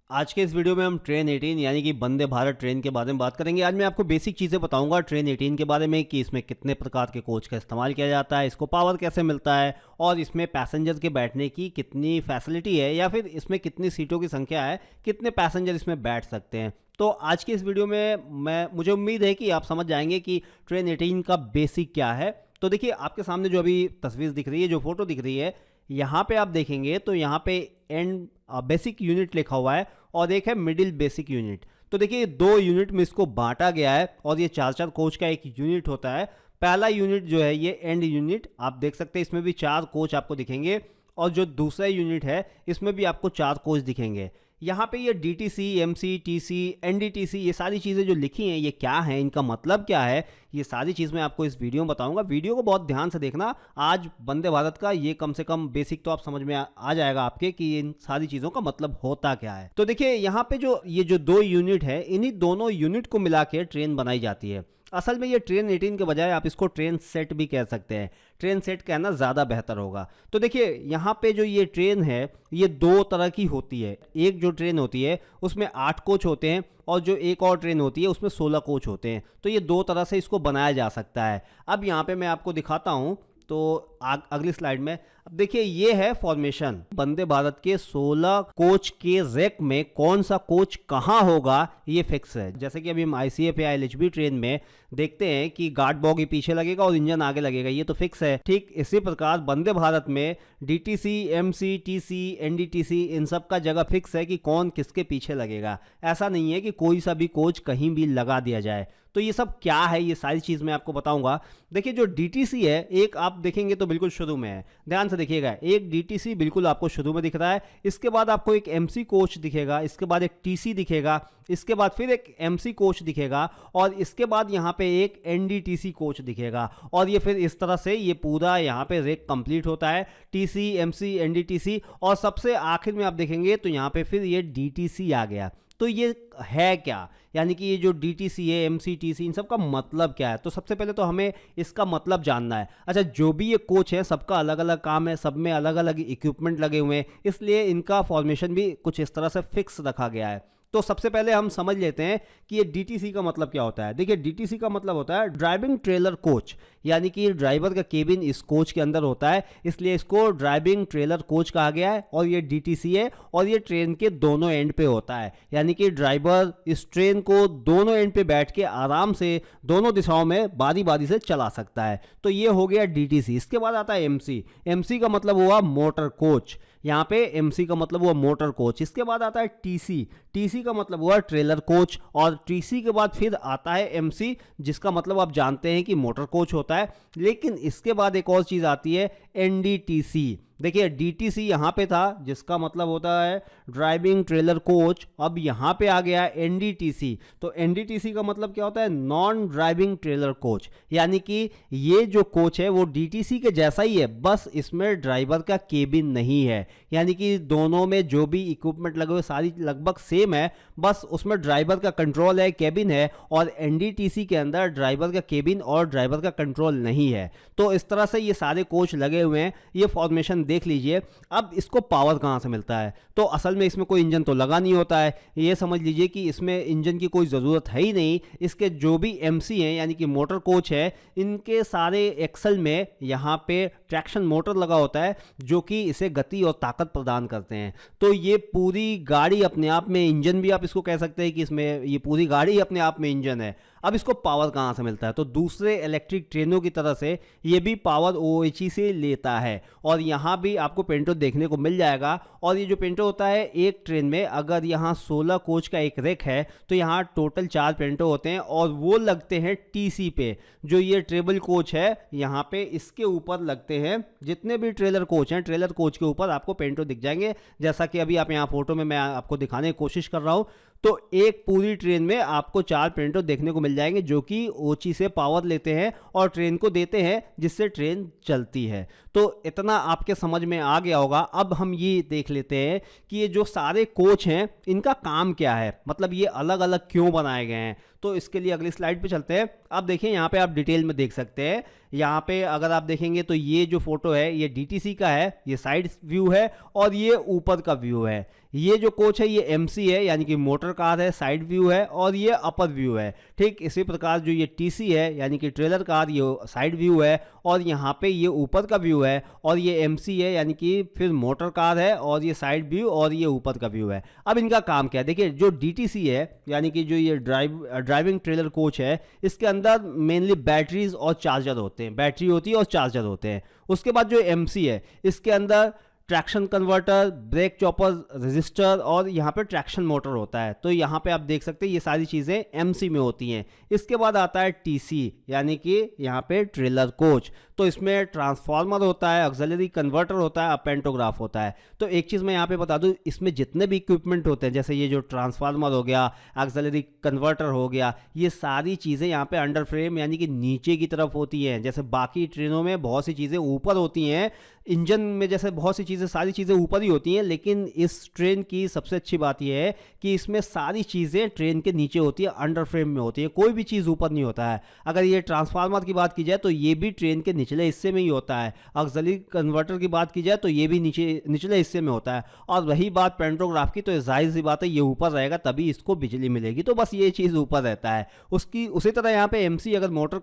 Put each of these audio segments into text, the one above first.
आज के इस वीडियो में हम ट्रेन 18 यानी कि वंदे भारत ट्रेन के बारे में बात करेंगे। आज मैं आपको बेसिक चीज़ें बताऊंगा ट्रेन 18 के बारे में कि इसमें कितने प्रकार के कोच का इस्तेमाल किया जाता है, इसको पावर कैसे मिलता है और इसमें पैसेंजर के बैठने की कितनी फैसिलिटी है या फिर इसमें कितनी सीटों की संख्या है, कितने पैसेंजर इसमें बैठ सकते हैं। तो आज के इस वीडियो में मुझे उम्मीद है कि आप समझ जाएंगे कि ट्रेन 18 का बेसिक क्या है। तो देखिए आपके सामने जो अभी तस्वीर दिख रही है, जो फोटो दिख रही है, यहाँ पे आप देखेंगे तो यहाँ पे एंड बेसिक यूनिट लिखा हुआ है और एक है मिडिल बेसिक यूनिट। तो देखिए दो यूनिट में इसको बांटा गया है और ये चार चार कोच का एक यूनिट होता है। पहला यूनिट जो है ये एंड यूनिट, आप देख सकते हैं इसमें भी चार कोच आपको दिखेंगे और जो दूसरा यूनिट है इसमें भी आपको चार कोच दिखेंगे। यहाँ पे ये DTC, MC, TC, NDTC ये सारी चीज़ें जो लिखी हैं ये क्या है, इनका मतलब क्या है, ये सारी चीज़ मैं आपको इस वीडियो में बताऊंगा। वीडियो को बहुत ध्यान से देखना। आज वंदे भारत का ये कम से कम बेसिक तो आप समझ में आ जाएगा आपके कि इन सारी चीज़ों का मतलब होता क्या है। तो देखिए यहाँ पे जो दो यूनिट है, इन्हीं दोनों यूनिट को मिला के ट्रेन बनाई जाती है। असल में ये ट्रेन 18 के बजाय आप इसको ट्रेन सेट भी कह सकते हैं। ट्रेन सेट कहना ज़्यादा बेहतर होगा। तो देखिए यहाँ पे जो ये ट्रेन है ये दो तरह की होती है। एक जो ट्रेन होती है उसमें 8 कोच होते हैं और जो एक और ट्रेन होती है उसमें 16 कोच होते हैं। तो ये दो तरह से इसको बनाया जा सकता है। अब यहाँ पे मैं आपको दिखाता हूँ तो अगली स्लाइड में अब देखिए ये है फॉर्मेशन। वंदे भारत के 16 कोच के रैक में कौन सा कोच कहाँ होगा ये फिक्स है। जैसे कि अभी हम ICF या LHB ट्रेन में देखते हैं कि गार्ड बॉगी पीछे लगेगा और इंजन आगे लगेगा, ये तो फिक्स है। ठीक इसी प्रकार वंदे भारत में DTC, MC, TC, NDTC इन सब का जगह फिक्स है कि कौन किसके पीछे लगेगा। ऐसा नहीं है कि कोई सा भी कोच कहीं भी लगा दिया जाए। तो ये सब क्या है, ये सारी चीज़ मैं आपको बताऊंगा। देखिए जो DTC है, एक आप देखेंगे तो बिल्कुल शुरू में है, ध्यान से देखिएगा। एक DTC बिल्कुल आपको शुरू में दिख रहा है, इसके बाद आपको एक MC कोच दिखेगा, इसके बाद एक TC दिखेगा, इसके बाद फिर एक MC कोच दिखेगा और इसके बाद यहाँ पे एक NDTC कोच दिखेगा और ये फिर इस तरह से ये पूरा यहाँ पे रेक कंप्लीट होता है। TC, MC, NDTC और सबसे आखिर में आप देखेंगे तो यहाँ पे फिर ये DTC आ गया। तो ये है क्या, यानी कि ये जो DTC है, MC, TC इन सब का मतलब क्या है। तो सबसे पहले तो हमें इसका मतलब जानना है। अच्छा, जो भी ये कोच है सबका अलग अलग काम है, सब में अलग अलग इक्विपमेंट लगे हुए हैं, इसलिए इनका फॉर्मेशन भी कुछ इस तरह से फिक्स रखा गया है। तो सबसे पहले हम समझ लेते हैं कि ये DTC का मतलब क्या होता है। देखिए DTC का मतलब होता है ड्राइविंग ट्रेलर कोच, यानी कि ड्राइवर का केबिन इस कोच के अंदर होता है, इसलिए इसको ड्राइविंग ट्रेलर कोच कहा गया है। और ये DTC है और ये ट्रेन के दोनों एंड पे होता है, यानी कि ड्राइवर इस ट्रेन को दोनों एंड पे बैठ के आराम से दोनों दिशाओं में बारी बारी से चला सकता है। तो ये हो गया DTC। इसके बाद आता है MC। MC का मतलब हुआ मोटर कोच, यहाँ पे MC का मतलब हुआ मोटर कोच। इसके बाद आता है TC। TC का मतलब हुआ ट्रेलर कोच और TC के बाद फिर आता है MC, जिसका मतलब आप जानते हैं कि मोटर कोच होता है। लेकिन इसके बाद एक और चीज़ आती है NDTC। देखिए DTC यहाँ पे था जिसका मतलब होता है ड्राइविंग ट्रेलर कोच, अब यहाँ पे आ गया NDTC। तो NDTC का मतलब क्या होता है, नॉन ड्राइविंग ट्रेलर कोच, यानी कि ये जो कोच है वो DTC के जैसा ही है, बस इसमें ड्राइवर का केबिन नहीं है। यानी कि दोनों में जो भी इक्विपमेंट लगे हुए सारी लगभग सेम है, बस उसमें ड्राइवर का कंट्रोल है, केबिन है। और NDTC के अंदर ड्राइवर का केबिन और ड्राइवर का कंट्रोल नहीं है। तो इस तरह से ये सारे कोच लगे हुए हैं। ये फॉर्मेशन देख लीजिए। अब इसको पावर कहाँ से मिलता है, तो असल में इसमें कोई इंजन तो लगा नहीं होता है। ये समझ लीजिए कि इसमें इंजन की कोई ज़रूरत है ही नहीं। इसके जो भी MC हैं यानी कि मोटर कोच है, इनके सारे एक्सल में यहाँ पे ट्रैक्शन मोटर लगा होता है जो कि इसे गति और ताकत प्रदान करते हैं। तो ये पूरी गाड़ी अपने आप में इंजन भी आप इसको कह सकते हैं कि इसमें ये पूरी गाड़ी अपने आप में इंजन है। अब इसको पावर कहाँ से मिलता है, तो दूसरे इलेक्ट्रिक ट्रेनों की तरह से ये भी पावर OHE से लेता है और यहाँ भी आपको पेंटो देखने को मिल जाएगा। और ये जो पेंटो होता है एक ट्रेन में, अगर यहाँ 16 कोच का एक रेक है तो यहाँ टोटल 4 पेंटो होते हैं और वो लगते हैं TC पे। जो ये ट्रेबल कोच है यहाँ पे इसके ऊपर लगते हैं जितने भी ट्रेलर कोच हैं, ट्रेलर कोच के ऊपर आपको पेंटो दिख जाएंगे, जैसा कि अभी आप यहाँ फोटो में मैं आपको दिखाने की कोशिश कर रहा हूँ। तो एक पूरी ट्रेन में आपको 4 पेंटो देखने को मिल जाएंगे जो कि OHE से पावर लेते हैं और ट्रेन को देते हैं, जिससे ट्रेन चलती है। तो इतना आपके समझ में आ गया होगा। अब हम ये देख लेते हैं कि ये जो सारे कोच हैं इनका काम क्या है, मतलब ये अलग अलग क्यों बनाए गए हैं। तो इसके लिए अगली स्लाइड पे चलते हैं। अब देखिए यहाँ पे आप डिटेल में देख सकते हैं। यहाँ पे अगर आप देखेंगे तो ये जो फोटो है ये डीटीसी का है, ये साइड व्यू है और ये ऊपर का व्यू है। ये जो कोच है ये एमसी है यानी कि मोटर कार है, साइड व्यू है, और ये अपर व्यू है। ठीक इसी प्रकार जो ये टीसी है यानी कि ट्रेलर कार, ये साइड व्यू है और यहाँ पे ये ऊपर का व्यू है, और ये एमसी है यानी कि फिर मोटर कार है और ये साइड व्यू और ये ऊपर का व्यू है। अब इनका काम क्या है, देखिए जो डीटीसी है यानी कि जो ये ड्राइविंग ट्रेलर कोच है, इसके अंदर मेनली बैटरीज और चार्जर होते हैं, बैटरी होती है और चार्जर होते हैं। उसके बाद जो एमसी है इसके अंदर traction converter, brake chopper, register और यहाँ पे ट्रैक्शन मोटर होता है। तो यहाँ पे आप देख सकते हैं ये सारी चीज़ें एमसी में होती हैं। इसके बाद आता है टीसी यानी कि यहाँ पे ट्रेलर कोच। तो इसमें ट्रांसफार्मर होता है, ऑक्सिलरी कन्वर्टर होता है, पेंटोग्राफ होता है। तो एक चीज़ मैं यहाँ पे बता दूँ, इसमें जितने भी इक्विपमेंट होते हैं जैसे ये जो ट्रांसफार्मर हो गया, ऑक्सिलरी कन्वर्टर हो गया, ये सारी चीज़ें यहाँ पे अंडर फ्रेम यानी कि नीचे की तरफ होती हैं। जैसे बाकी ट्रेनों में बहुत सी चीज़ें ऊपर होती हैं, इंजन में जैसे बहुत सी चीज़ें, सारी चीज़ें ऊपर ही होती हैं, लेकिन इस ट्रेन की सबसे अच्छी बात यह है कि इसमें सारी चीज़ें ट्रेन के नीचे होती है, अंडर फ्रेम में होती है, कोई भी चीज़ ऊपर नहीं होता है। अगर ये ट्रांसफार्मर की बात की जाए तो ये भी ट्रेन के निचले हिस्से में ही होता है, ऑक्सिलरी कन्वर्टर की बात की जाए तो ये भी निचले हिस्से में होता है, और रही बात पेंटोग्राफ की तो जाहिर सी बात है ये ऊपर रहेगा तभी इसको बिजली मिलेगी। तो बस ये चीज़ ऊपर रहता है उसकी। उसी तरह यहाँ पे एमसी अगर मोटर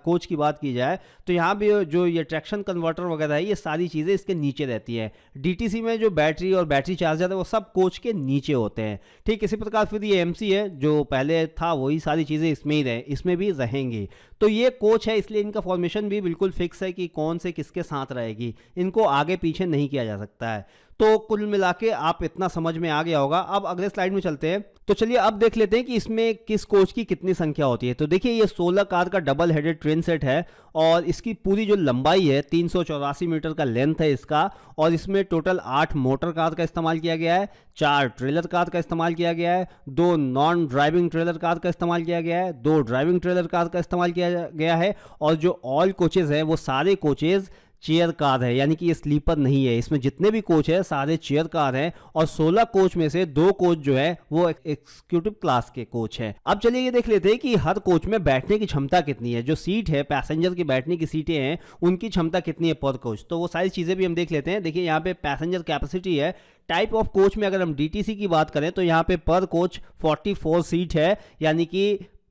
कोच की बात की जाए तो यहाँ भी जो ये ट्रैक्शन कन्वर्टर वगैरह है ये सारी चीज़ें इसके नीचे रहती हैं। डीटीसी में जो बैटरी और बैटरी चार्जर है वो सब कोच के नीचे होते हैं। ठीक इसी प्रकार फिर ये एमसी है, जो पहले था वही सारी चीज़ें इसमें भी रहेंगी। तो ये कोच है इसलिए इनका फॉर्मेशन भी बिल्कुल फिक्स है कि कौन से किसके साथ रहेगी, इनको आगे पीछे नहीं किया जा सकता है। तो कुल मिला के आप इतना समझ में आ गया होगा। अब अगले स्लाइड में चलते हैं। तो चलिए अब देख लेते हैं कि इसमें किस कोच की कितनी संख्या होती है। तो देखिए ये 16 कार का डबल हेडेड ट्रेन सेट है और इसकी पूरी जो लंबाई है 384 मीटर का लेंथ है इसका, और इसमें टोटल 8 मोटर कार का इस्तेमाल किया गया है, 4 ट्रेलर कार का इस्तेमाल किया गया है, 2 नॉन ड्राइविंग ट्रेलर कार का इस्तेमाल किया गया है, 2 ड्राइविंग ट्रेलर कार का इस्तेमाल किया गया है, और जो ऑल कोचेज हैं वो सारे कोचेज चेयर कार है यानी कि ये स्लीपर नहीं है। इसमें जितने भी कोच है सारे चेयर कार हैं, और 16 कोच में से 2 कोच जो है वो एग्जीक्यूटिव क्लास के कोच हैं। अब चलिए ये देख लेते हैं कि हर कोच में बैठने की क्षमता कितनी है, जो सीट है पैसेंजर की बैठने की सीटें हैं उनकी क्षमता कितनी है पर कोच। तो वो सारी चीज़ें भी हम देख लेते हैं। देखिए यहाँ पे पैसेंजर कैपेसिटी है, टाइप ऑफ कोच में अगर हम डीटीसी की बात करें तो यहाँ पे पर कोच 44 सीट है यानी कि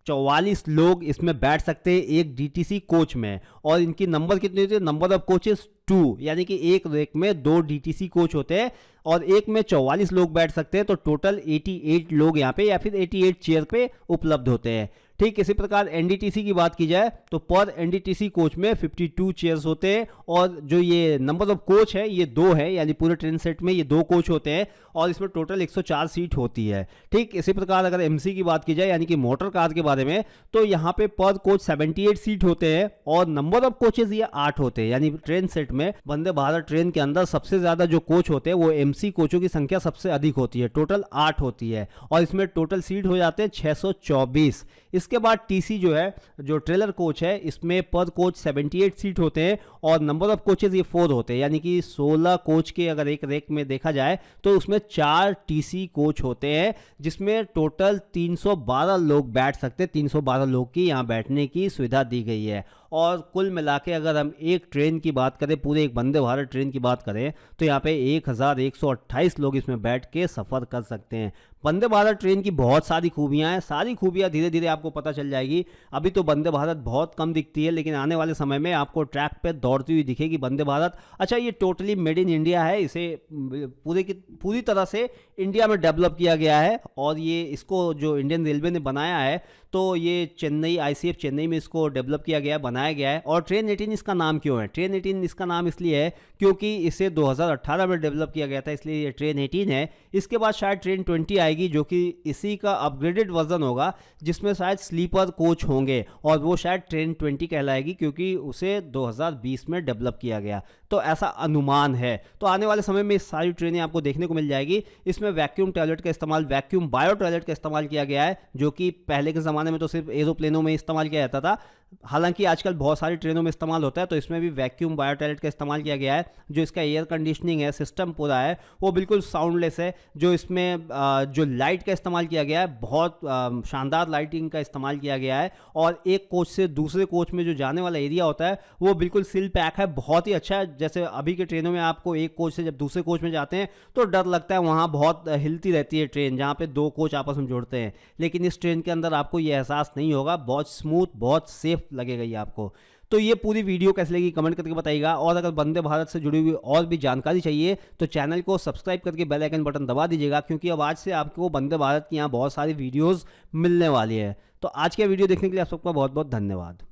44 लोग इसमें बैठ सकते हैं एक डीटीसी कोच में। और इनकी नंबर कितनी होती है, नंबर ऑफ कोचेस 2, यानी कि एक रेक में 2 डीटीसी कोच होते हैं और एक में 44 लोग बैठ सकते हैं। तो टोटल 88 लोग यहाँ पे या फिर 88 चेयर पे उपलब्ध होते हैं। ठीक इसी प्रकार एनडीटीसी की बात की जाए तो पर एनडीटीसी कोच में 52 चेयर्स होते हैं, और जो ये नंबर ऑफ कोच है ये 2 है, यानी पूरे ट्रेन सेट में ये 2 कोच होते हैं और इसमें टोटल 104 सीट होती है। ठीक इसी प्रकार अगर एमसी की बात की जाए यानी कि मोटर कार के बारे में, तो यहाँ पे पर कोच 78 सीट होते हैं और नंबर ऑफ कोचेज ये 8 होते हैं। यानी ट्रेन सेट में वंदे भारत ट्रेन के अंदर सबसे ज्यादा जो कोच होते हैं वो एमसी कोचों की संख्या सबसे अधिक होती है, टोटल 8 होती है, और इसमें टोटल सीट हो जाते हैं 624। इसके बाद टीसी जो है, जो ट्रेलर कोच है, इसमें पर कोच 78 सीट होते हैं और नंबर ऑफ कोचेज ये 4 होते हैं, यानी कि 16 कोच के अगर एक रेक में देखा जाए तो उसमें 4 टीसी कोच होते हैं, जिसमें टोटल 312 लोग बैठ सकते हैं। 312 लोग की यहाँ बैठने की सुविधा दी गई है। और कुल मिला के अगर हम एक ट्रेन की बात करें, पूरे एक वंदे भारत ट्रेन की बात करें, तो यहाँ पे 1128 लोग इसमें बैठ के सफ़र कर सकते हैं। वंदे भारत ट्रेन की बहुत सारी खूबियां हैं, सारी खूबियां धीरे धीरे आपको पता चल जाएगी। अभी तो वंदे भारत बहुत कम दिखती है, लेकिन आने वाले समय में आपको ट्रैक पे दौड़ती हुई दिखेगी वंदे भारत। अच्छा, ये टोटली मेड इन इंडिया है, इसे पूरी तरह से इंडिया में डेवलप किया गया है, और ये इसको जो इंडियन रेलवे ने बनाया है, तो ये चेन्नई आईसीएफ चेन्नई में इसको डेवलप किया गया, बनाया गया है। और ट्रेन 18 इसका नाम क्यों है? ट्रेन 18 इसका नाम इसलिए है क्योंकि इसे 2018 में डेवलप किया गया था, इसलिए ये ट्रेन 18 है। इसके बाद शायद ट्रेन 20 आएगी, जो कि इसी का अपग्रेडेड वर्जन होगा, जिसमें शायद स्लीपर कोच होंगे, और वो शायद ट्रेन 20 कहलाएगी क्योंकि उसे 2020 में डेवलप किया गया। तो ऐसा अनुमान है। तो आने वाले समय में इस सारी ट्रेनें आपको देखने को मिल जाएगी। इसमें वैक्यूम टॉयलेट का इस्तेमाल, वैक्यूम बायो टॉयलेट का इस्तेमाल किया गया है, जो कि पहले के ज़माने में तो सिर्फ एरोप्लेनों में इस्तेमाल किया जाता था। हालांकि आजकल बहुत सारी ट्रेनों में इस्तेमाल होता है, तो इसमें भी वैक्यूम बायो टॉयलेट का इस्तेमाल किया गया है। जो इसका एयर कंडीशनिंग है, सिस्टम पूरा है, वो बिल्कुल साउंडलेस है। जो इसमें जो लाइट का इस्तेमाल किया गया है, बहुत शानदार लाइटिंग का इस्तेमाल किया गया है। और एक कोच से दूसरे कोच में जो जाने वाला एरिया होता है वो बिल्कुल सील पैक है, बहुत ही अच्छा है। जैसे अभी के ट्रेनों में आपको एक कोच से जब दूसरे कोच में जाते हैं तो डर लगता है, वहाँ बहुत हिलती रहती है ट्रेन, जहाँ पे दो कोच आपस में जुड़ते हैं। लेकिन इस ट्रेन के अंदर आपको ये एहसास नहीं होगा, बहुत स्मूथ, बहुत सेफ लगेगा ये आपको। तो ये पूरी वीडियो कैसी लगी कमेंट करके बताइएगा। और अगर वंदे भारत से जुड़ी हुई और भी जानकारी चाहिए तो चैनल को सब्सक्राइब करके बेल आइकन बटन दबा दीजिएगा, क्योंकि अब आज से आपको वंदे भारत की यहाँ बहुत सारी वीडियोस मिलने वाली है। तो आज के वीडियो देखने के लिए आप सबका बहुत बहुत धन्यवाद।